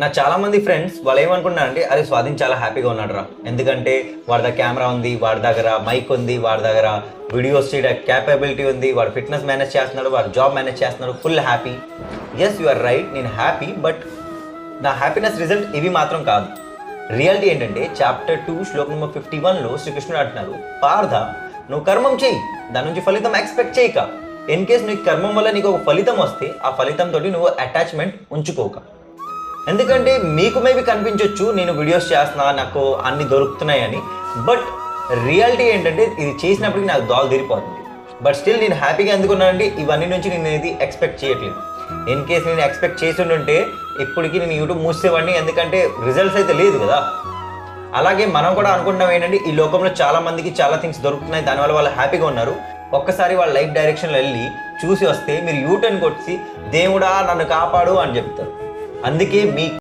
నా చాలా మంది ఫ్రెండ్స్ వాళ్ళు ఏమనుకుంటున్నారంటే అరే స్వాధీన్ చాలా హ్యాపీగా ఉన్నాడు రా, ఎందుకంటే వాడి దగ్గర కెమెరా ఉంది, వాడి దగ్గర మైక్ ఉంది, వాడి దగ్గర వీడియోస్ చేయడం క్యాపబిలిటీ ఉంది, వాడు ఫిట్నెస్ మేనేజ్ చేస్తున్నాడు, వాడు జాబ్ మేనేజ్ చేస్తున్నాడు, full happy. Yes you are right, నేను హ్యాపీ. బట్ నా హ్యాపీనెస్ రిజల్ట్ ఇవి మాత్రం కాదు. రియాలిటీ ఏంటంటే చాప్టర్ 2 శ్లోకం నెంబర్ 51లో శ్రీకృష్ణుడు అంటున్నారు, పార్థ నువ్వు కర్మం చేయి, దాని నుంచి ఫలితం ఎక్స్పెక్ట్ చేయక. ఇన్ కేస్ నీకు కర్మం వల్ల నీకు ఒక ఫలితం వస్తే ఆ ఫలితంతో నువ్వు అటాచ్మెంట్ ఉంచుకోక. ఎందుకంటే మీకు మేబీ కనిపించవచ్చు నేను వీడియోస్ చేస్తున్నా, నాకు అన్ని దొరుకుతున్నాయి అని. బట్ రియాలిటీ ఏంటంటే ఇది చేసినప్పటికీ నాకు దోలు తీరిపోతుంది. బట్ స్టిల్ నేను హ్యాపీగా ఎందుకున్నానంటే ఇవన్నీ నుంచి నేను ఇది ఎక్స్పెక్ట్ చేయట్లేదు. ఇన్ కేస్ నేను ఎక్స్పెక్ట్ చేసి ఉంటే ఇప్పటికీ నేను యూట్యూబ్ మూసేవాడిని, ఎందుకంటే రిజల్ట్స్ అయితే లేదు కదా. అలాగే మనం కూడా అనుకుంటాం ఏంటంటే ఈ లోకంలో చాలా మందికి చాలా థింగ్స్ దొరుకుతున్నాయి, దానివల్ల వాళ్ళు హ్యాపీగా ఉన్నారు. ఒక్కసారి వాళ్ళ లైఫ్ డైరెక్షన్లో వెళ్ళి చూసి వస్తే మీరు యూటర్న్ కొట్టి దేవుడా నన్ను కాపాడు అని చెప్తారు. అందుకే మీ